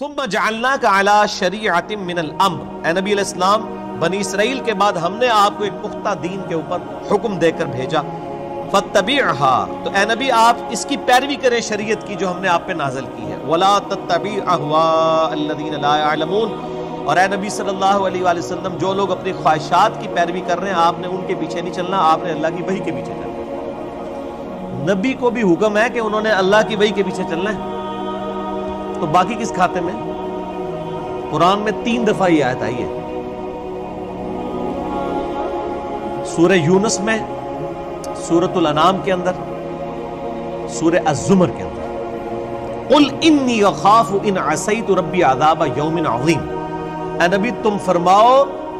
ثم جعلناک علی شریعۃ من الامر، اے نبی علیہ السلام بنی اسرائیل کے بعد ہم نے آپ کو ایک پختہ دین کے اوپر حکم دے کر بھیجا، فاتبعها، تو اے نبی آپ اس کی پیروی کریں شریعت کی جو ہم نے آپ پہ نازل کی ہے، ولا تتبع اهواء الذین لا يعلمون، اور اے نبی صلی اللہ علیہ وآلہ وسلم جو لوگ اپنی خواہشات کی پیروی کر رہے ہیں آپ نے ان کے پیچھے نہیں چلنا، آپ نے اللہ کی وحی کے پیچھے چلنا ہے۔ نبی کو بھی حکم ہے کہ انہوں نے اللہ کی وحی کے پیچھے چلنا ہے، تو باقی کس کھاتے میں؟ قرآن میں 3 دفعہ یہ آیت آئی ہے، سورہ یونس میں، سورۃ الانعام کے اندر، سورہ الزمر کے اندر۔ قل انی اخاف ان عصیت ربی عذاب یوم عظیم، اے نبی تم فرماؤ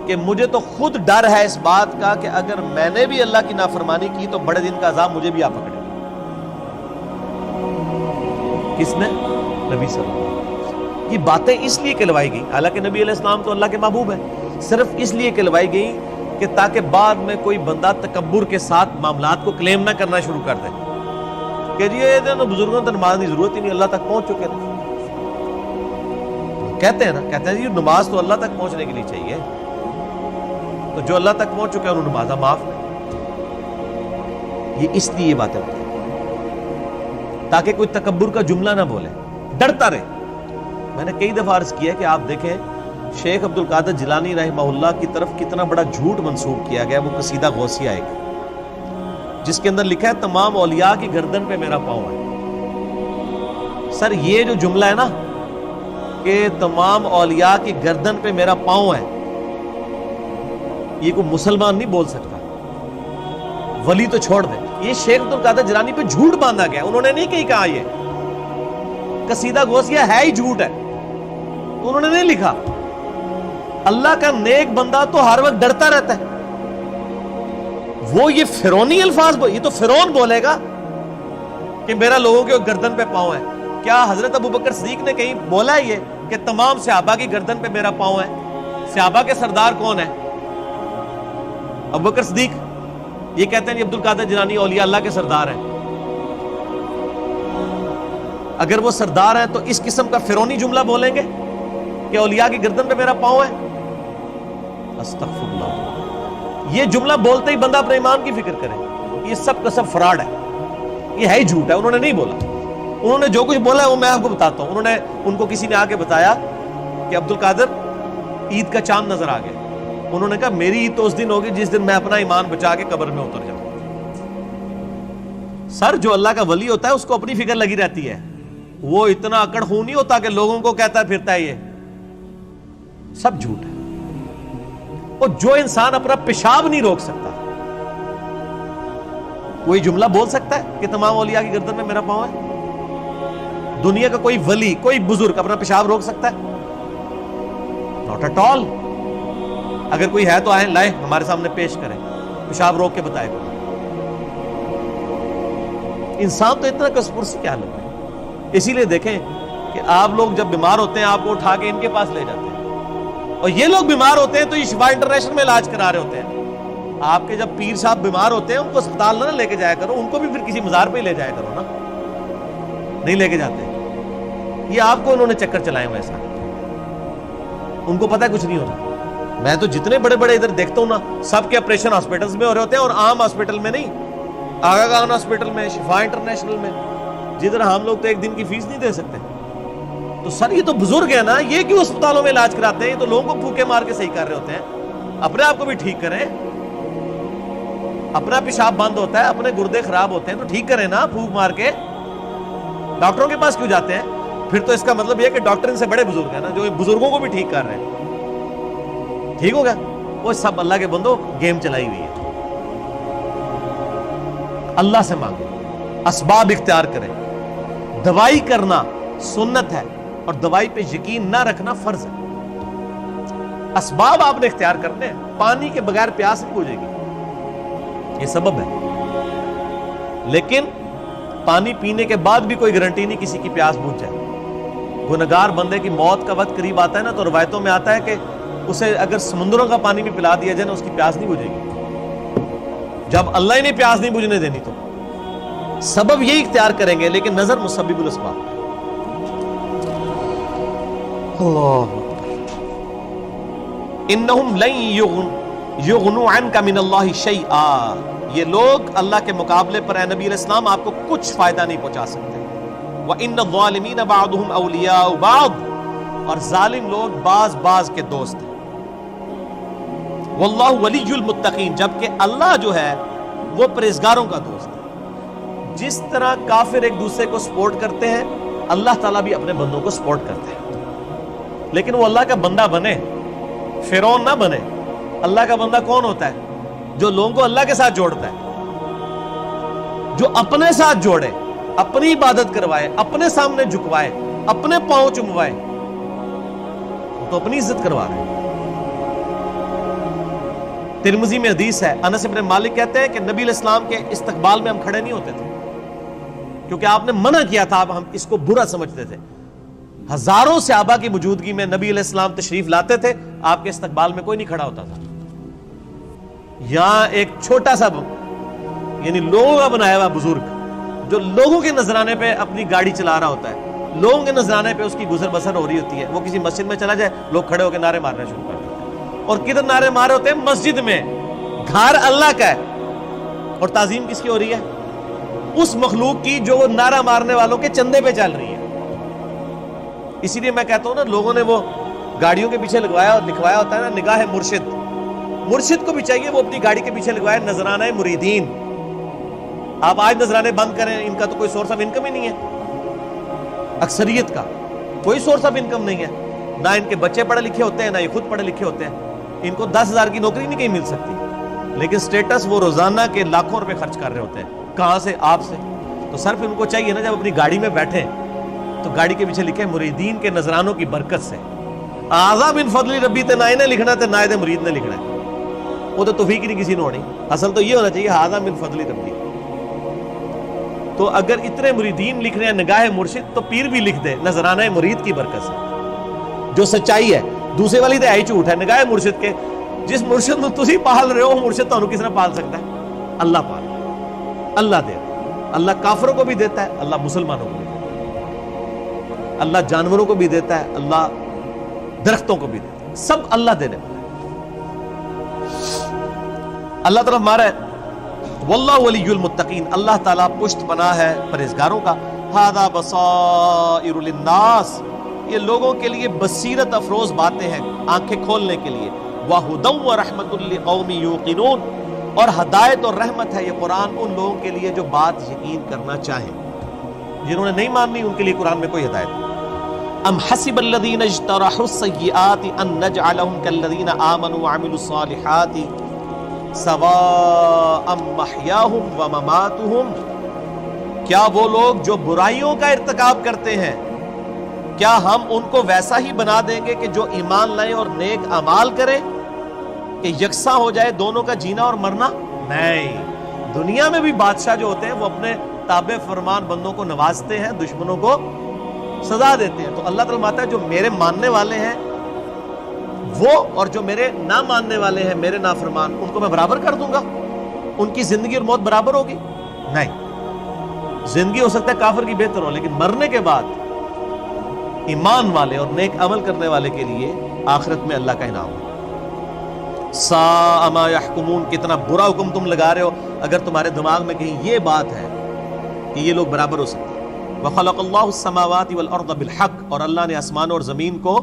کہ مجھے تو خود ڈر ہے اس بات کا کہ اگر میں نے بھی اللہ کی نافرمانی کی تو بڑے دن کا عذاب مجھے بھی آ پکڑے۔ کس نے؟ نبی صلی اللہ علیہ وسلم۔ یہ باتیں اس لیے کہلوائی گئی، حالانکہ نبی علیہ السلام تو اللہ کے محبوب ہیں، صرف اس لیے کہلوائی گئی کہ تاکہ بعد میں کوئی بندہ تکبر کے ساتھ معاملات کو کلیم نہ کرنا شروع کر دے کہ جی یہ بزرگوں تو نماز کی ضرورت ہی نہیں، اللہ تک پہنچ چکے تھے۔ کہتے ہیں جی نماز تو اللہ تک پہنچنے کے لیے چاہیے، تو جو اللہ تک پہنچ چکے ہیں انہوں نمازہ معاف نہیں۔ یہ اس لیے یہ باتیں ہوتی ہیں تاکہ کوئی تکبر کا جملہ نہ بولے، ڈرتا رہے۔ میں نے کئی دفعہ عرض کیا کہ آپ دیکھیں شیخ عبد القادر جیلانی رحمہ اللہ کی طرف کتنا بڑا جھوٹ منسوب کیا گیا، وہ قصیدہ غوثیہ ایک جس کے اندر لکھا ہے تمام اولیاء کی گردن پہ میرا پاؤں ہے۔ سر یہ جو جملہ ہے نا کہ تمام اولیاء کی گردن پہ میرا پاؤں ہے، یہ کوئی مسلمان نہیں بول سکتا، ولی تو چھوڑ دے، یہ شیخ عبد القادر جیلانی پہ جھوٹ باندھا گیا، انہوں نے نہیں کہیں کہا یہ قصیدہ غوثیہ ہے ہی جھوٹ ہے، تو انہوں نے نہیں لکھا۔ اللہ کا نیک بندہ تو ہر وقت ڈرتا رہتا ہے، وہ یہ فرعونی الفاظ یہ تو فرعون بولے گا کہ میرا لوگوں کے گردن پہ پاؤں ہے۔ کیا حضرت ابوبکر صدیق نے کہیں بولا ہے یہ کہ تمام صحابہ کی گردن پہ میرا پاؤں ہے؟ صحابہ کے سردار کون ہے؟ ابوبکر صدیق۔ یہ کہتے ہیں عبد القادر جیلانی اولیاء اللہ کے سردار ہیں۔ اگر وہ سردار ہیں تو اس قسم کا فرعونی جملہ بولیں گے کہ اولیاء کی گردن پہ میرا پاؤں ہے؟ استغفر اللہ۔ یہ جملہ بولتے ہی بندہ اپنے ایمان کی فکر کرے، یہ سب کا سب فراڈ ہے، یہ ہے ہی جھوٹ ہے، انہوں نے نہیں بولا۔ انہوں نے جو کچھ بولا ہے وہ میں آپ کو بتاتا ہوں۔ ان کو کسی نے آ کے بتایا کہ عبد القادر عید کا چاند نظر آ گیا، انہوں نے کہا میری عید تو اس دن ہوگی جس دن میں اپنا ایمان بچا کے قبر میں اتر جاؤں۔ سر جو اللہ کا ولی ہوتا ہے اس کو اپنی فکر لگی رہتی ہے، وہ اتنا اکڑ خون نہیں ہوتا کہ لوگوں کو کہتا پھرتا ہے، یہ سب جھوٹ ہے۔ اور جو انسان اپنا پیشاب نہیں روک سکتا کوئی جملہ بول سکتا ہے کہ تمام اولیاء کی گردن میں میرا پاؤں ہے؟ دنیا کا کوئی ولی کوئی بزرگ اپنا پیشاب روک سکتا ہے؟ Not at all. اگر کوئی ہے تو آئیں لائیں ہمارے سامنے پیش کریں، پیشاب روک کے بتائے گا۔ انسان تو اتنا کسپر سے کیا لگ رہا ہے۔ اسی لیے دیکھیں کہ آپ لوگ جب بیمار ہوتے ہیں آپ کو اٹھا کے ان کے پاس لے جاتے ہیں، اور یہ لوگ بیمار ہوتے ہیں تو یہ شفا انٹرنیشنل میں علاج کرا رہے ہوتے ہیں۔ آپ کے جب پیر صاحب بیمار ہوتے ہیں ان کو اسپتال نہ لے کے جایا کرو، ان کو بھی پھر کسی مزار پہ ہی لے جایا کرو نا، نہیں لے کے جاتے۔ یہ آپ کو انہوں نے چکر چلائے ہوئے ایسا، ان کو پتہ ہے کچھ نہیں ہوتا۔ میں تو جتنے بڑے بڑے ادھر دیکھتا ہوں نا سب کے آپریشن ہاسپٹلز میں ہو رہے ہوتے ہیں، اور عام ہاسپٹل میں نہیں، آغا خان ہاسپٹل میں، شفا انٹرنیشنل میں، جدھر ہم لوگ تو ایک دن کی فیس نہیں دے سکتے۔ تو سر یہ تو بزرگ ہے نا، یہ کیوں اسپتالوں میں علاج کراتے ہیں؟ یہ تو لوگوں کو پھوکے مار کے صحیح کر رہے ہوتے ہیں، اپنے آپ کو بھی ٹھیک کریں۔ اپنا پیشاب بند ہوتا ہے، اپنے گردے خراب ہوتے ہیں تو ٹھیک کریں نا پھوک مار کے۔ ڈاکٹروں کے پاس کیوں جاتے ہیں؟ پھر تو اس کا مطلب یہ کہ ڈاکٹر ان سے بڑے بزرگ ہیں نا، جو بزرگوں کو بھی ٹھیک کر رہے ہیں۔ ٹھیک ہو گیا؟ وہ سب اللہ کے بندو گیم چلائی ہوئی ہے۔ اللہ سے مانگے، اسباب اختیار کریں۔ دوائی کرنا سنت ہے اور دوائی پہ یقین نہ رکھنا فرض ہے۔ اسباب آپ نے اختیار کرنے ہیں۔ پانی کے بغیر پیاس نہیں بجھے گی، یہ سبب ہے، لیکن پانی پینے کے بعد بھی کوئی گارنٹی نہیں کسی کی پیاس بجھ جائے۔ گنہگار بندے کی موت کا وقت قریب آتا ہے نا، تو روایتوں میں آتا ہے کہ اسے اگر سمندروں کا پانی بھی پلا دیا جائے نا اس کی پیاس نہیں بجھے گی، جب اللہ ہی نے پیاس نہیں بجھنے دینی۔ تو سبب یہی اختیار کریں گے، لیکن نظر مسبب الاسباب۔ اللہ انہم لن یغنوا عنک من اللہ شیئا، یہ لوگ اللہ کے مقابلے پر اے نبی علیہ السلام آپ کو کچھ فائدہ نہیں پہنچا سکتے. وَإِنَّ الظَّالِمِينَ بَعْضُهُمْ أَوْلِيَاءُ بَعْضٍ، اور ظالم لوگ بعض کے دوست ہیں. وَاللَّهُ وَلِيُّ الْمُتَّقِينَ، جبکہ اللہ جو ہے وہ پرہیزگاروں کا دوست ہے. جس طرح کافر ایک دوسرے کو سپورٹ کرتے ہیں، اللہ تعالیٰ بھی اپنے بندوں کو سپورٹ کرتے ہیں. لیکن وہ اللہ کا بندہ بنے، فرعون نہ بنے. اللہ کا بندہ کون ہوتا ہے؟ جو لوگوں کو اللہ کے ساتھ جوڑتا ہے، جو اپنے ساتھ جوڑے، اپنی عبادت کروائے، اپنے سامنے جھکوائے، اپنے پاؤں چموائے، تو اپنی عزت کروا رہے ہیں. ترمذی میں حدیث ہے، انس بن مالک کہتے ہیں کہ نبی علیہ السلام کے استقبال میں ہم کھڑے نہیں ہوتے تھے، کیونکہ آپ نے منع کیا تھا، اب ہم اس کو برا سمجھتے تھے. ہزاروں صحابہ کی موجودگی میں نبی علیہ السلام تشریف لاتے تھے، آپ کے استقبال میں کوئی نہیں کھڑا ہوتا تھا. یہاں ایک چھوٹا سا یعنی لوگوں کا بنایا ہوا بزرگ جو لوگوں کے نذرانے پہ اپنی گاڑی چلا رہا ہوتا ہے، لوگوں کے نذرانے پہ اس کی گزر بسر ہو رہی ہوتی ہے، وہ کسی مسجد میں چلا جائے، لوگ کھڑے ہو کے نعرے مارنا شروع کر دیتے ہیں. اور کدھر نعرے مارے ہوتے ہیں؟ مسجد میں. گھر اللہ کا ہے، اور تعظیم کس کی ہو رہی ہے؟ اس مخلوق کی جو وہ نعرہ مارنے والوں کے چندے پہ چل رہی ہے. اسی لیے میں کہتا ہوں نا، لوگوں نے وہ گاڑیوں کے پیچھے لگوایا اور لکھوایا ہوتا ہے نا، نگاہ مرشد. مرشد کو بھی چاہیے وہ اپنی گاڑی کے پیچھے لگوائے نذرانہ مریدین. آپ آج نذرانے بند کریں، ان کا تو کوئی سورس آف انکم ہی نہیں ہے. اکثریت کا کوئی سورس آف انکم نہیں ہے. نہ ان کے بچے پڑھے لکھے ہوتے ہیں، نہ یہ خود پڑھے لکھے ہوتے ہیں. ان کو 10,000 کی نوکری نہیں کہیں مل سکتی، لیکن سٹیٹس وہ روزانہ کے لاکھوں روپے خرچ کر رہے ہوتے ہیں. کہاں سے؟ آپ سے. تو صرف ان کو چاہیے نا، جب اپنی گاڑی میں بیٹھیں تو گاڑی کے پیچھے لکھے مریدین کے نذرانوں کی برکت سے. اعظم من فضل ربی تے نہ نے لکھنا تے نہ مرید نے لکھنا ہے، وہ تو توفیق نہیں کسی نے ہونی. اصل تو یہ ہونا چاہیے اعظم من فضل ربی. تو اگر اتنے مریدین لکھ رہے ہیں نگاہ مرشد، تو پیر بھی لکھ دے نذرانہ مرید کی برکت سے، جو سچائی ہے. دوسرے والی تو ہے ہی جھوٹ ہے. نگاہ مرشد کے جس مرشد کو تسی پال رہے ہو، مرشد تو کس نے پال سکتا ہے؟ اللہ پال، اللہ دے. اللہ کافروں کو بھی دیتا ہے، اللہ مسلمانوں کو بھی دیتا ہے، اللہ جانوروں کو بھی دیتا ہے، اللہ درختوں کو بھی دیتا ہے. سب اللہ دینے والا ہے. اللہ طرف مارا ہے واللہ ولی المتقین، اللہ تعالیٰ پشت پناہ ہے پرہیزگاروں کا. ھذا بصائر للناس، یہ لوگوں کے لیے بصیرت افروز باتیں ہیں، آنکھیں کھولنے کے لیے. وہدی ورحمۃ لقوم یوقنون، اور ہدایت اور رحمت ہے یہ قرآن ان لوگوں کے لیے جو بات یقین کرنا چاہیں. جنہوں نے نہیں ماننی ان کے لیے قرآن میں کوئی ہدایت نہیں. ام حسب الذین اجترحوا السیئات ان نجعلهم كالذین آمنوا وعملوا الصالحات سواء محیاہم ومماتہم، کیا وہ لوگ جو برائیوں کا ارتکاب کرتے ہیں، کیا ہم ان کو ویسا ہی بنا دیں گے کہ جو ایمان لائیں اور نیک اعمال کریں، کہ یکساں ہو جائے دونوں کا جینا اور مرنا؟ نہیں. دنیا میں بھی بادشاہ جو ہوتے ہیں وہ اپنے تابع فرمان بندوں کو نوازتے ہیں، دشمنوں کو سزا دیتے ہیں. تو اللہ تعالیٰ ماتا ہے جو میرے ماننے والے ہیں وہ، اور جو میرے نہ ماننے والے ہیں میرے نافرمان، ان کو میں برابر کر دوں گا. ان کی زندگی اور موت برابر ہوگی؟ نہیں. زندگی ہو سکتا ہے کافر کی بہتر ہو، لیکن مرنے کے بعد ایمان والے اور نیک عمل کرنے والے کے لیے آخرت میں اللہ کا انعام ہے. ساء ما یحکمون، کتنا برا حکم تم لگا رہے ہو اگر تمہارے دماغ میں کہیں یہ بات ہے کہ یہ لوگ برابر ہو سکتے ہیں. وخلق اللہ السماوات والارض بالحق، اور اللہ نے آسمان اور زمین کو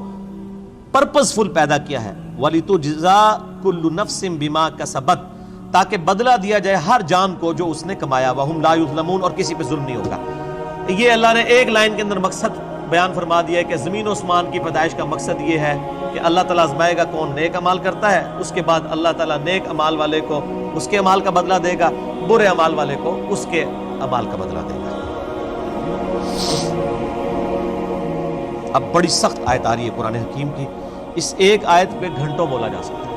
پرپز فل پیدا کیا ہے. وَلِتُجْزَا كُلُّ نَفْسٍ بِمَا كَسَبَتْ، تاکہ بدلہ دیا جائے ہر جان کو جو اس نے کمایا. وَهُمْ لَا يُظْلَمُونَ، اور کسی پہ ظلم نہیں ہوگا. یہ اللہ نے ایک لائن کے اندر مقصد بیان فرما دیا ہے کہ زمین و آسمان کی پیدائش کا مقصد یہ ہے کہ اللہ تعالیٰ آزمائے گا کون نیک عمال کرتا ہے، اس کے بعد اللہ تعالیٰ نیک عمال والے کو اس کے عمال کا بدلہ دے گا، برے عمال والے کو اس کے عمال کا بدلہ دے گا. اب بڑی سخت آیت آ رہی ہے قرآن حکیم کی، اس ایک آیت پہ گھنٹوں بولا جا سکتا ہے.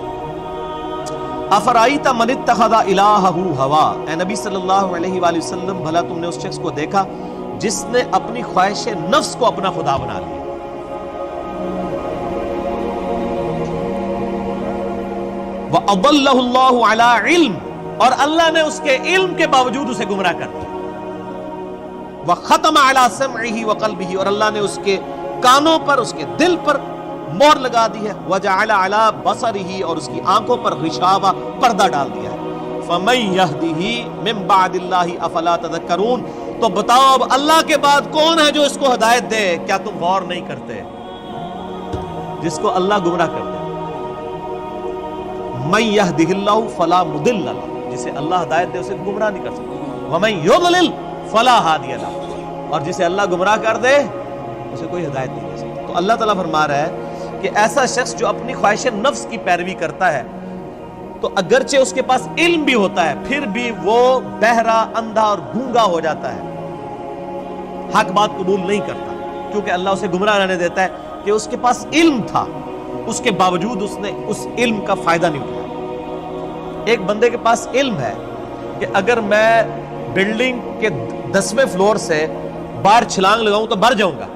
افرائیت من اتخذ الہہ ہوا، اے نبی صلی اللہ علیہ وآلہ وسلم بھلا تم نے اس شخص کو دیکھا جس نے اپنی خواہش نفس کو اپنا خدا بنا لیا. وَأَضَلَّهُ اللَّهُ عَلَىٰ عِلْمٍ، اور اللہ نے اس کے علم کے باوجود اسے گمراہ کر دیا. وَخَتَمَ عَلَىٰ سَمْعِهِ وَقَلْبِهِ، اور اللہ نے اس کے کانوں پر، اس کے دل پر مہر لگا دی ہے، وجعل علی بصرہ، اور اس کی آنکھوں پر غشاوہ، پردہ ڈال دیا ہے۔ فمن یہدہ من بعد اللہ افلا تذکرون، تو بتاؤ اب اللہ کے بعد کون ہے جو اس کو ہدایت دے؟ کیا تم غور نہیں کرتے؟ جس کو اللہ گمراہ کرتے، من یہدہ اللہ فلا مضل لہ، جسے اللہ ہدایت دے اسے گمراہ نہیں کر سکتا، ومن یضلل فلا ہادی لہ، اور جسے اللہ گمراہ کر دے اسے کوئی ہدایت نہیں دے سکتا۔ تو اللہ تعالیٰ فرما رہا ہے کہ ایسا شخص جو اپنی خواہش نفس کی پیروی کرتا ہے، تو اگرچہ اس کے پاس علم بھی ہوتا ہے پھر بھی وہ بہرا، اندھا اور گونگا ہو جاتا ہے، حق بات قبول نہیں کرتا، کیونکہ اللہ اسے گمراہ رہنے دیتا ہے کہ اس کے پاس علم تھا، اس کے باوجود اس نے اس علم کا فائدہ نہیں اٹھایا۔ ایک بندے کے پاس علم ہے کہ اگر میں بلڈنگ کے 10ویں فلور سے باہر چھلانگ لگاؤں تو مر جاؤں گا،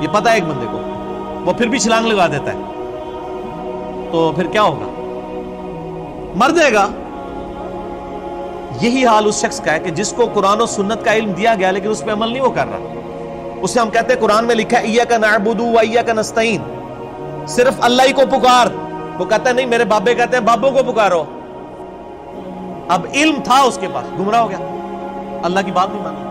یہ پتہ ہے ایک بندے کو، وہ پھر بھی چھلانگ لگا دیتا ہے، تو پھر کیا ہوگا؟ مر جائے گا۔ یہی حال اس شخص کا ہے کہ جس کو قرآن و سنت کا علم دیا گیا لیکن اس پہ عمل نہیں وہ کر رہا۔ اسے ہم کہتے ہیں قرآن میں لکھا ہے ایاک نعبد و ایاک نستعین، صرف اللہ ہی کو پکار، وہ کہتا ہے نہیں، میرے بابے کہتے ہیں بابوں کو پکارو۔ اب علم تھا اس کے پاس، گمراہ ہو گیا، اللہ کی بات نہیں مانی۔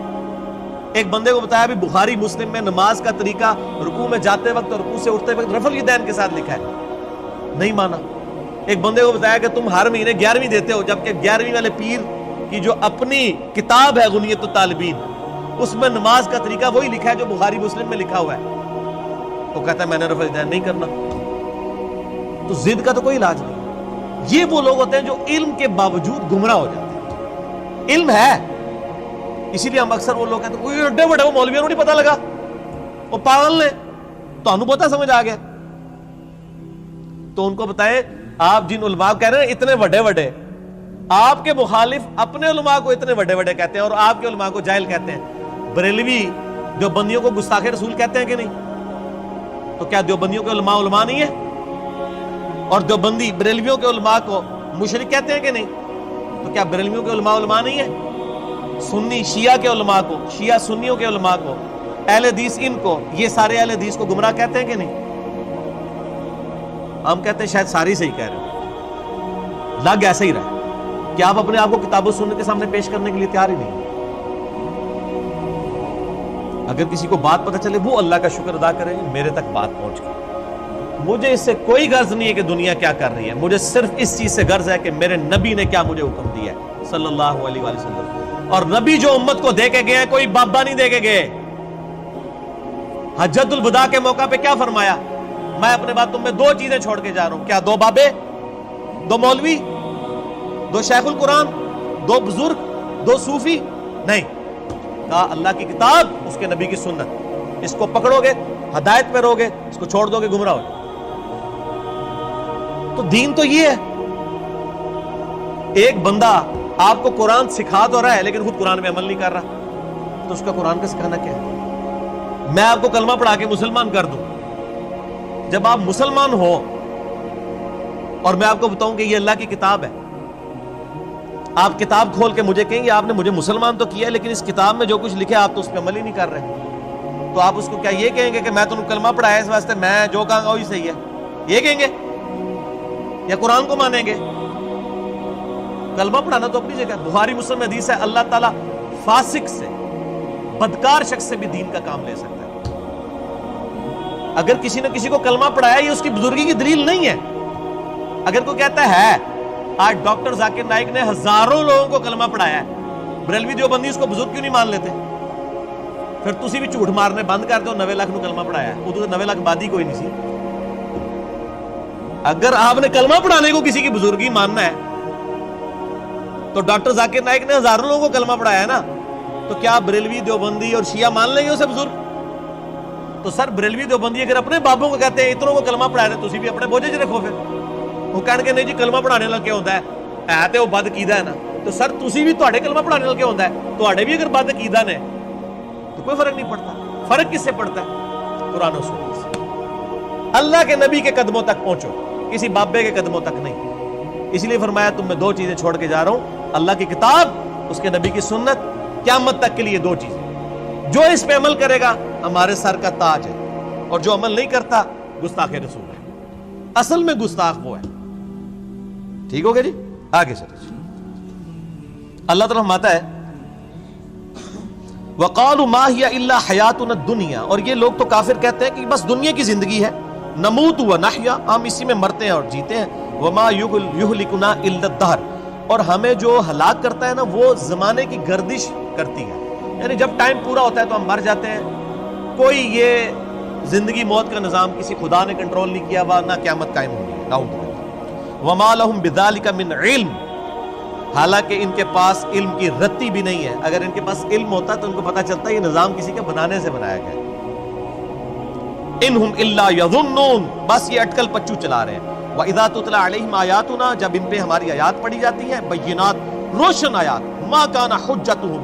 ایک بندے کو بتایا بھی بخاری مسلم میں نماز کا طریقہ رکوع میں جاتے وقت اور رکوع سے اٹھتے وقت رفع الیدین کے ساتھ لکھا ہے، نہیں مانا۔ ایک بندے کو بتایا کہ تم ہر مہینے 11ویں دیتے ہو، جبکہ 11ویں والے پیر کی جو اپنی کتاب ہے غنیت الطالبین، اس میں نماز کا طریقہ وہی لکھا ہے جو بخاری مسلم میں لکھا ہوا ہے، وہ کہتا ہے میں نے رفع الیدین نہیں کرنا۔ تو ضد کا تو کوئی علاج نہیں۔ یہ وہ لوگ ہوتے ہیں جو علم کے باوجود گمراہ ہو جاتے ہیں۔ علم ہے، اسی لیے ہم اکثر وہ لوگ کہتے ہیں کوئی اڈے بڑے وہ مولویوں کو نہیں پتہ لگا، وہ پاگل نے، تو انہوں پتہ سمجھ آ گیا۔ تو ان کو بتائیں، آپ جن علماء کہہ رہے ہیں اتنے بڑے بڑے، آپ کے مخالف اپنے علماء کو اتنے بڑے بڑے کہتے ہیں اور آپ کے علماء کو جاہل کہتے ہیں۔ بریلوی دیوبندیوں کو گستاخ رسول کہتے ہیں کہ نہیں؟ تو کیا دیوبندیوں کے علماء علماء نہیں ہیں؟ اور دیوبندی بریلویوں کے علماء کو مشرک کہتے ہیں کہ نہیں؟ تو کیا بریلویوں کے علماء علماء نہیں ہیں؟ سنی شیعہ کے علماء کو، شیعہ سنیوں کے علماء کو، اہل حدیث ان کو، یہ سارے اہل حدیث کو گمراہ کہتے ہیں کہ نہیں؟ ہم کہتے ہیں شاید ساری صحیح کہہ رہے ہو، لگ ایسا ہی رہا کہ آپ اپنے آپ کو کتاب و سنت کے سامنے پیش کرنے کے لیے تیار ہی نہیں۔ اگر کسی کو بات پتہ چلے وہ اللہ کا شکر ادا کرے، میرے تک بات پہنچ گئی، مجھے اس سے کوئی غرض نہیں ہے کہ دنیا کیا کر رہی ہے، مجھے صرف اس چیز سے غرض ہے کہ میرے نبی نے کیا مجھے حکم دیا ہے صلی اللہ علیہ وآلہ وسلم۔ اور نبی جو امت کو دے کے گئے ہیں کوئی بابا نہیں دے کے گئے۔ حجۃ الوداع کے موقع پہ کیا فرمایا؟ میں اپنے بعد تم میں 2 چیزیں چھوڑ کے جا رہا ہوں، کیا 2 بابے، 2 مولوی، 2 شیخ القرآن، 2 بزرگ، 2 صوفی؟ نہیں، کہا اللہ کی کتاب، اس کے نبی کی سنت، اس کو پکڑو گے ہدایت پہ رہو گے، اس کو چھوڑ دو گے گمراہ ہو جائے۔ تو دین تو یہ ہے۔ ایک بندہ آپ کو قرآن سکھا تو رہا ہے لیکن خود قرآن میں عمل نہیں کر رہا، تو اس کا قرآن کا سکھانا کیا ہے؟ میں آپ کو کلمہ پڑھا کے مسلمان کر دوں، جب آپ مسلمان ہو اور میں آپ کو بتاؤں کہ یہ اللہ کی کتاب ہے، آپ کتاب کھول کے مجھے کہیں گے آپ نے مجھے مسلمان تو کیا ہے لیکن اس کتاب میں جو کچھ لکھے آپ تو اس پہ عمل ہی نہیں کر رہے، تو آپ اس کو کیا یہ کہیں گے کہ میں تمہیں کلمہ پڑھایا اس واسطے میں جو کہوں گا وہی صحیح ہے، یہ کہیں گے یا قرآن کو مانیں گے؟ کلمہ پڑھانا تو اپنی جگہ، بخاری مسلم حدیث ہے اللہ تعالیٰ فاسق سے، بدکار شخص سے بھی دین کا کام لے سکتا ہے۔ اگر کسی نے کسی کو کلمہ پڑھایا یہ اس کی بزرگی کی دلیل نہیں ہے۔ اگر کوئی کہتا ہے آج ڈاکٹر ذاکر نائک نے ہزاروں لوگوں کو کلمہ پڑھایا ہے، بریلوی دیوبندی اس کو بزرگ کیوں نہیں مان لیتے؟ پھر تسی بھی جھوٹ مارنے بند کر دو، 90 لاکھ نو کلمہ پڑھایا ہے، وہ تو 90 لاکھ بادی کوئی نہیں سی۔ اگر آپ نے کلمہ پڑھانے کو کسی کی بزرگی ماننا ہے تو ڈاکٹر ذاکر نائک نے ہزاروں لوگوں کو کلمہ پڑھایا ہے نا، تو کیا بریلوی دیوبندی اور شیعہ مان لیں گے اسے بزرگ؟ تو سر بریلوی دیوبندی اگر اپنے بابوں کو کہتے ہیں اتنوں کو کلمہ پڑھایا ہے، تسی بھی اپنے بوجھے چ رکھو، پھر وہ کہنے کے نہیں جی کلمہ پڑھانے والا کیا ہوتا ہے تے وہ بد عقیدہ ہے نا، تو سر تسی بھی تواڈے کلمہ پڑھانے والا کیا ہوتا ہے، تواڈے بھی اگر بد عقیدہ نے تو کوئی فرق نہیں پڑتا۔ فرق کس سے پڑتا ہے؟ قرآن و سنت سے۔ اللہ کے نبی کے قدموں تک پہنچو، کسی بابے کے قدموں تک نہیں۔ اس لیے فرمایا تم میں 2 چیزیں چھوڑ کے جا رہا ہوں، اللہ کی کتاب، اس کے نبی کی سنت، قیامت تک کے لیے 2 چیزیں۔ جو اس پہ عمل کرے گا ہمارے سر کا تاج ہے، اور جو عمل نہیں کرتا گستاخ رسول ہے. اصل میں گستاخ وہ ہے. ٹھیک ہو گیا جی؟ آگے چلیں. اللہ تعالیٰ فرماتا ہے وَقَالُوا مَا هِيَ إِلَّا حَيَاتُنَا الدُّنْيَا، اور یہ لوگ تو کافر کہتے ہیں کہ بس دنیا کی زندگی ہے، نموت ونحیا، ہم اسی میں مرتے ہیں اور جیتے ہیں، وَمَا يُهْلِكُنَا إِلَّا الدَّهْرُ، اور ہمیں جو ہلاک کرتا ہے نا وہ زمانے کی گردش کرتی ہے، یعنی جب ٹائم پورا ہوتا ہے تو ہم مر جاتے ہیں. کوئی یہ زندگی موت کا نظام کسی خدا نے کنٹرول نہیں کیا ہوا، نہ قیامت قائم ہوگی. نعوذ باللہ. وَمَا لَهُمْ بِذَلِكَ مِنْ عِلْمٍ، حالانکہ ان کے پاس علم کی رتی بھی نہیں ہے. اگر ان کے پاس علم ہوتا تو ان کو پتا چلتا یہ نظام کسی کے بنانے سے بنایا گیا. انہم الا یظنون، بس یہ اٹکل پچو چلا رہے ہیں. وَإِذَا تُتْلَى عَلَيْهِمْ آیاتنا، جب ان پہ ہماری آیات پڑھی جاتی ہیں، بینات، روشن آیات، ما کان حجتہم،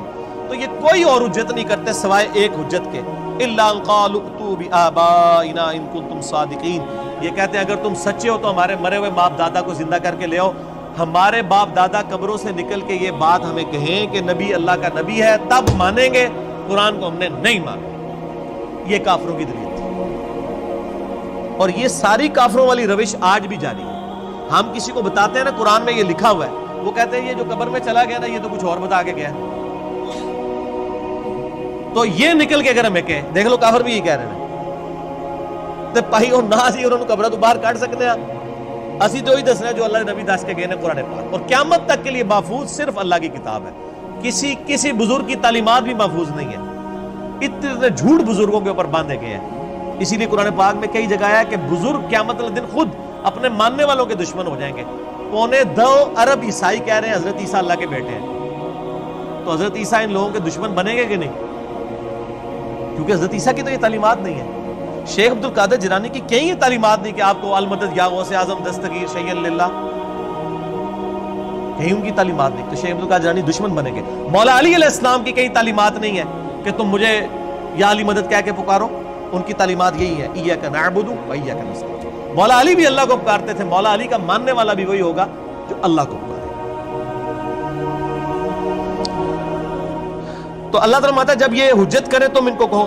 تو یہ کوئی اور حجت نہیں کرتے سوائے ایک حجت کے، الا ان قالوا ائتوا بآبائنا ان کنتم صادقین، یہ کہتے ہیں اگر تم سچے ہو تو ہمارے مرے ہوئے باپ دادا کو زندہ کر کے لے آؤ. ہمارے باپ دادا قبروں سے نکل کے یہ بات ہمیں کہیں کہ نبی اللہ کا نبی ہے، تب مانیں گے. قرآن کو ہم نے نہیں مانا. یہ کافروں کی دلیل تھی، اور یہ ساری کافروں والی روش آج بھی جاری ہے. ہم کسی کو بتاتے ہیں نا قرآن میں یہ لکھا ہوا ہے، وہ کہتے ہیں یہ جو قبر میں چلا گیا نا یہ تو کچھ اور بتا کے گیا. تو یہ نکل کے اگر ہمیں کہیں، دیکھ لو کافر بھی یہ کہہ رہے ہیں تے پائی اور نہ سی انہوں نے قبرہ تو باہر کاٹ سکتے ہیں. اسی تو ہی دسنا جو اللہ نبی دس کے گئے نے قرآن پاک، اور قیامت تک کے لیے محفوظ صرف اللہ کی کتاب ہے. کسی بزرگ کی تعلیمات بھی محفوظ نہیں ہے. اتنے جھوٹ بزرگوں کے اوپر باندھے گئے ہیں. اسی لیے قرآن پاک میں کئی جگہ ہے کہ بزرگ قیامت والے دن خود اپنے ماننے والوں کے دشمن ہو جائیں گے. 2.25 ارب عیسائی کہہ رہے ہیں حضرت عیسیٰ اللہ کے بیٹے ہیں، تو حضرت عیسیٰ ان لوگوں کے دشمن بنیں گے کہ نہیں؟ کیونکہ حضرت عیسیٰ کی تو یہ تعلیمات نہیں ہے. شیخ عبد القادر جیلانی کی کہیں یہ تعلیمات نہیں کہ آپ کو المدد یا غوث اعظم دستگیر شیئا للہ، کہیں ان کی تعلیمات نہیں. تو شیخ عبد القادر جیلانی دشمن بنیں گے. مولا علی علیہ السلام کی کہیں تعلیمات نہیں ہے کہ تم مجھے یا علی مدد کہہ کے پکارو. ان کی تعلیمات یہی ہے ایاک نعبد و ایاک نستعین. مولا علی بھی اللہ کو پکارتے تھے. مولا علی کا ماننے والا بھی وہی ہوگا جو اللہ کو پکارے. تو اللہ تعالیٰ فرماتا ہے جب یہ حجت کرے تم ان کو کہو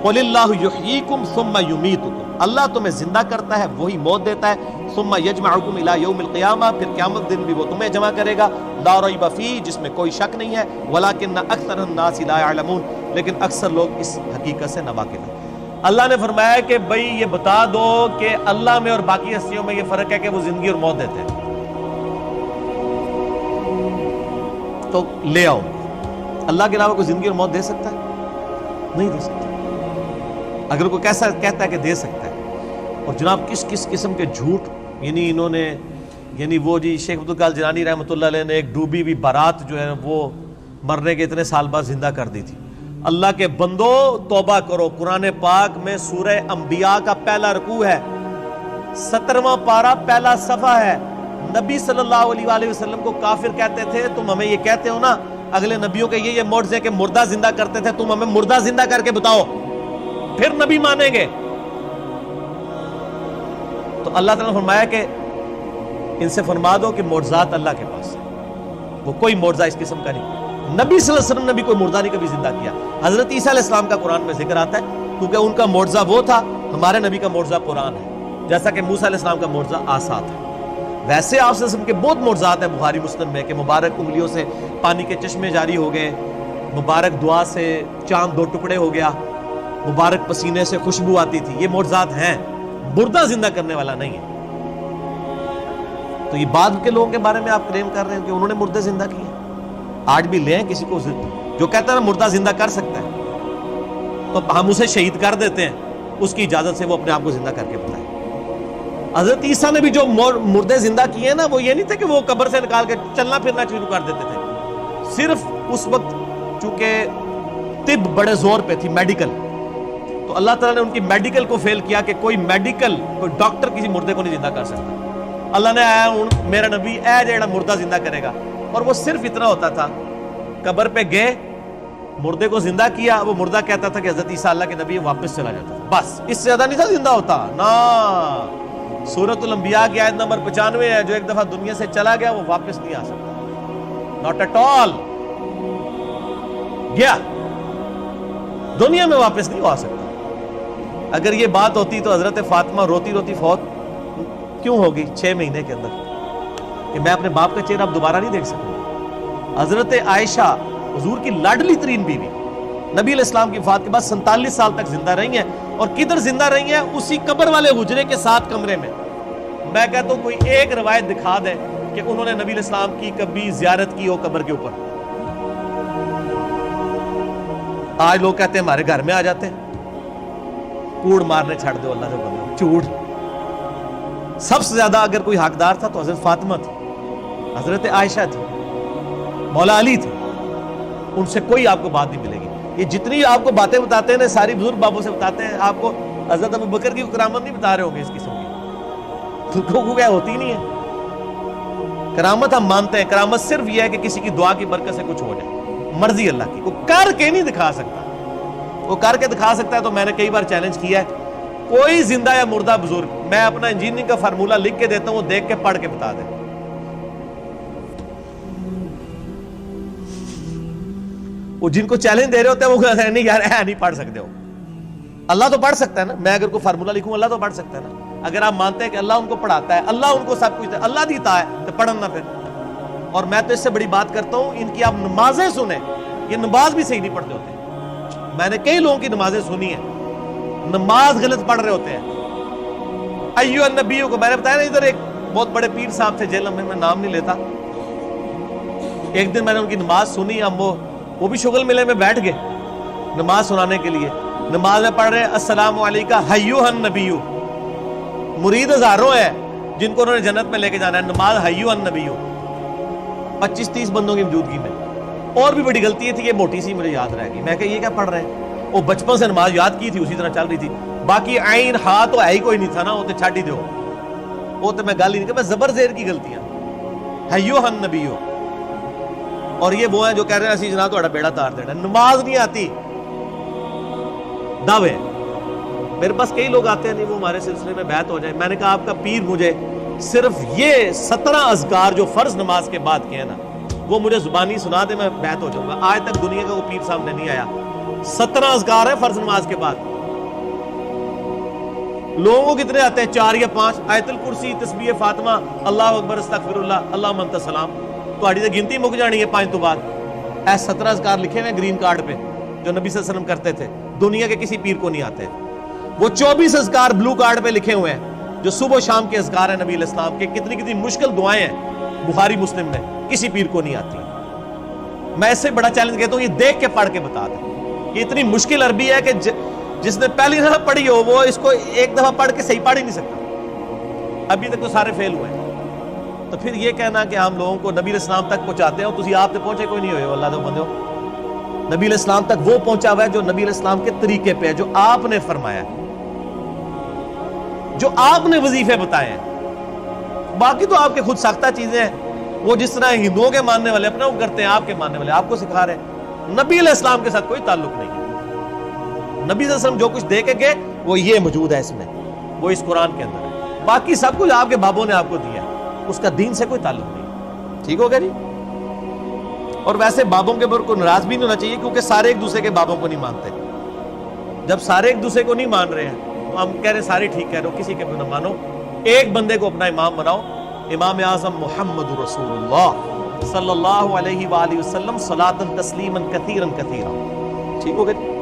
قل اللہ یحییکم ثم یمیتکم، اللہ تمہیں زندہ کرتا ہے وہی موت دیتا ہے. ثم یجمعکم الی یوم القیامہ، پھر قیامت دن بھی وہ تمہیں جمع کرے گا. لا ریب فیہ، جس میں کوئی شک نہیں ہے. ولکن اکثر الناس لا یعلمون، لیکن اکثر لوگ اس حقیقت سے ناواقف ہیں. اللہ نے فرمایا کہ بھئی یہ بتا دو کہ اللہ میں اور باقی ہستیوں میں یہ فرق ہے کہ وہ زندگی اور موت دیتے ہیں. تو لے آؤ. اللہ کے علاوہ کوئی زندگی اور موت دے سکتا ہے؟ نہیں دے سکتا. اگر کوئی کیسا کہتا ہے کہ دے سکتا ہے، اور جناب کس کس قسم کے جھوٹ، یعنی انہوں نے، یعنی وہ جی شیخ عبد القادر جیلانی رحمۃ اللہ علیہ نے ایک ڈوبی ہوئی بارات جو ہے وہ مرنے کے اتنے سال بعد زندہ کر دی تھی. اللہ کے بندو توبہ کرو. قرآن پاک میں سورہ انبیاء کا پہلا رکوع ہے، 17واں پارہ پہلا صفحہ ہے. نبی صلی اللہ علیہ وآلہ وسلم کو کافر کہتے تھے. تم ہمیں یہ کہتے ہو نا اگلے نبیوں کے یہ معجزے کہ مردہ زندہ کرتے تھے، تم ہمیں مردہ زندہ کر کے بتاؤ پھر نبی مانیں گے. تو اللہ تعالیٰ نے فرمایا کہ ان سے فرما دو کہ معجزات اللہ کے پاس ہے، وہ کوئی معجزہ اس قسم کا نہیں. نبی صلی اللہ علیہ وسلم نے بھی کوئی مردہ نہیں کبھی زندہ کیا. حضرت عیسیٰ علیہ السلام کا قرآن میں ذکر آتا ہے کیونکہ ان کا معجزہ وہ تھا. ہمارے نبی کا معجزہ قرآن ہے، جیسا کہ موسیٰ علیہ السلام کا معجزہ عصا تھا. ویسے آپ صلی اللہ علیہ وسلم کے بہت معجزات ہیں بخاری مسلم میں کہ مبارک انگلیوں سے پانی کے چشمے جاری ہو گئے، مبارک دعا سے چاند 2 ٹکڑے ہو گیا، مبارک پسینے سے خوشبو آتی تھی. یہ معجزات ہیں، مردہ زندہ کرنے والا نہیں ہے. تو یہ بعد کے لوگوں کے بارے میں آپ کلیم کر رہے ہیں کہ انہوں نے مردے زندہ کیے. آج بھی لیں کسی کو جو کہتا ہے نا مردہ زندہ کر سکتا ہے تو ہم اسے شہید کر دیتے ہیں، اس کی اجازت سے وہ اپنے آپ کو زندہ کر کے بتائے. حضرت عیسیٰ نے بھی جو مردے زندہ کیے ہیں نا وہ یہ نہیں تھے کہ وہ قبر سے نکال کے چلنا پھرنا شروع کر دیتے تھے. صرف اس وقت چونکہ طب بڑے زور پہ تھی، میڈیکل، تو اللہ تعالیٰ نے ان کی میڈیکل کو فیل کیا کہ کوئی ڈاکٹر کسی مردے کو نہیں زندہ کر سکتا. اللہ نے آیا میرا نبی اے جیڑا مردہ زندہ کرے گا. اور وہ صرف اتنا ہوتا تھا، قبر پہ گئے، مردے کو زندہ کیا، وہ مردہ کہتا تھا کہ حضرت عیسیٰ اللہ کے نبی، واپس چلا جاتا تھا. بس اس سے زیادہ نہیں تھا زندہ ہوتا نا. سورۃ الانبیاء کی آیت نمبر 95 ہے، جو ایک دفعہ دنیا سے چلا گیا وہ واپس نہیں آ سکتا. Not at all. گیا دنیا میں واپس نہیں آ سکتا. اگر یہ بات ہوتی تو حضرت فاطمہ روتی روتی فوت کیوں ہوگی 6 مہینے کے اندر کہ میں اپنے باپ کا چہرہ اب دوبارہ نہیں دیکھ سکوں. حضرت عائشہ حضور کی لاڈلی ترین بیوی نبی علیہ السلام کی وفات کے بعد 47 سال تک زندہ رہی ہیں, اور کدھر زندہ رہی ہیں؟ اسی قبر والے حجرے کے ساتھ کمرے میں. میں کہتا ہوں کوئی ایک روایت دکھا دے کہ انہوں نے نبی علیہ السلام کی کبھی زیارت کی ہو قبر کے اوپر. آج لوگ کہتے ہیں ہمارے گھر میں آ جاتے ہیں, کوڑ مارنے چھڑ دو اللہ سے بندے, چوڑ. سب سے زیادہ اگر کوئی حقدار تھا تو حضرت فاطمہ تھی, حضرت عائشہ تھی, مولا علی تھے. ان سے کوئی آپ کو بات نہیں ملے گی. یہ جتنی آپ کو باتیں بتاتے ہیں ساری بزرگ بابوں سے بتاتے ہیں, آپ کو حضرت ابوبکر کی کرامت نہیں بتا رہے ہوں گے اس قسم کی, تو کیا ہوتی نہیں ہے کرامت. ہم مانتے ہیں کرامت صرف یہ ہے کہ کسی کی دعا کی برکت سے کچھ ہو جائے, مرضی اللہ کی. وہ کر کے نہیں دکھا سکتا, وہ کر کے دکھا سکتا ہے تو میں نے کئی بار چیلنج کیا ہے, کوئی زندہ یا مردہ بزرگ میں اپنا انجینئرنگ کا فارمولہ لکھ کے دیتا ہوں, وہ دیکھ کے پڑھ کے بتا دے. وہ جن کو چیلنج دے رہے ہوتے ہیں وہ کہتے ہیں نہیں یار نہیں پڑھ سکتے ہو. اللہ تو پڑھ سکتا ہے نا, میں اگر کوئی فارمولہ لکھوں اللہ تو پڑھ سکتا ہے نا. اگر آپ مانتے ہیں کہ اللہ ان کو پڑھاتا ہے, اللہ ان کو سب کچھ اللہ دیتا ہے, تو پڑھن نہ پھر. اور میں تو اس سے بڑی بات کرتا ہوں, ان کی آپ نمازیں سنیں, یہ نماز بھی صحیح نہیں پڑھتے ہوتے. میں نے کئی لوگوں کی نمازیں سنی ہیں, نماز غلط پڑھ رہے ہوتے ہیں. ایو النبیوں کو میں نے بتایا نا, ادھر ایک بہت بڑے پیر صاحب تھے جیل میں نام نہیں لیتا. ایک دن میں نے ان کی نماز سنی, ہم وہ بھی شغل ملے میں بیٹھ گئے نماز سنانے کے لیے. نماز میں پڑھ رہے السلام علیکہ ایھا النبی. مرید ہزاروں ہیں جن کو انہوں نے جنت میں لے کے جانا ہے, نماز ایھا النبی 25-30 بندوں کی موجودگی میں. اور بھی بڑی غلطی تھی, یہ موٹی سی مجھے یاد رہ گئی. میں کہ یہ کیا پڑھ رہے ہیں؟ وہ بچپن سے نماز یاد کی تھی, اسی طرح چل رہی تھی. باقی عین ہا تو ہے ہی کوئی نہیں تھا نا, وہ تو چھڈ ہی دو, وہ تو میں گل ہی نہیں کہ میں زبر زیر کی غلطیاں. ایھا النبی. اور یہ وہ ہیں جو کہہ رہے ہیں اسی جناب تہاڈا بیڑا تار دینا. نماز نہیں آتی, دعوے. میرے پاس کئی لوگ آتے ہیں نہیں وہ ہمارے سلسلے میں بیعت ہو جائے. میں نے کہا آپ کا پیر مجھے صرف یہ 17 اذکار جو فرض نماز کے بعد کیے نا وہ مجھے زبانی سنا دے, میں بیعت ہو جاؤں گا. آج تک دنیا کا وہ پیر سامنے نہیں آیا. 17 اذکار ہے فرض نماز کے بعد. لوگوں کو کتنے آتے ہیں؟ 4 یا 5. آیت الکرسی, تسبیح فاطمہ, اللہ اکبر, استغفر اللہ, اللہ انت السلام. تہاڈی تے گنتی مک جانی ہے 5 تو بعد. اے 17 اذکار لکھے ہوئے گرین کارڈ پہ جو نبی صلی اللہ علیہ وسلم کرتے تھے, دنیا کے کسی پیر کو نہیں آتے. وہ 24 اذکار بلو کارڈ پہ لکھے ہوئے ہیں جو صبح و شام کے اذکار ہیں نبی علیہ السلام کے. کتنی کتنی مشکل دعائیں ہیں بخاری مسلم میں, کسی پیر کو نہیں آتی. میں اس سے بڑا چیلنج کہتا ہوں یہ دیکھ کے پڑھ کے بتا دیں. یہ اتنی مشکل عربی ہے کہ جس نے پہلی دفعہ پڑھی ہو وہ اس کو ایک دفعہ پڑھ کے صحیح پڑھ ہی نہیں سکتا. ابھی تک تو سارے فیل ہوئے ہیں. تو پھر یہ کہنا کہ ہم لوگوں کو نبی علیہ السلام تک پہنچاتے ہیں, تسی آپ تک پہنچے کوئی نہیں ہوئے ہو. اللہ تو بندے ہو, نبی علیہ السلام تک وہ پہنچا ہوا ہے جو نبی علیہ السلام کے طریقے پہ ہے, جو آپ نے فرمایا ہے, جو آپ نے وظیفے بتائے ہیں. باقی تو آپ کے خود ساختہ چیزیں ہیں, وہ جس طرح ہندوؤں کے ماننے والے اپنا وہ کرتے ہیں, آپ کے ماننے والے آپ کو سکھا رہے ہیں. نبی علیہ السلام کے ساتھ کوئی تعلق نہیں ہے. نبی صلی اللہ علیہ وسلم جو کچھ دے کے گئے وہ یہ موجود ہے اس میں, وہ اس قرآن کے اندر ہے. باقی سب کچھ آپ کے بابوں نے آپ کو دیا ہے, اس کا دین سے کوئی تعلق نہیں. ٹھیک ہو گیا جی. اور ویسے بابوں کے اوپر کو ناراض بھی نہیں ہونا چاہیے, کیونکہ سارے ایک دوسرے کے بابوں کو نہیں مانتے. جب سارے ایک دوسرے کو نہیں مان رہے ہیں تو ہم کہہ رہے ہیں سارے ٹھیک کہہ رہے ہو, کسی کے بھی نہ مانو, ایک بندے کو اپنا امام بناؤ. امام اعظم محمد رسول اللہ صلی اللہ علیہ وآلہ وسلم صلاۃ تسلیما کثیرا کثیرا. ٹھیک ہو گیا.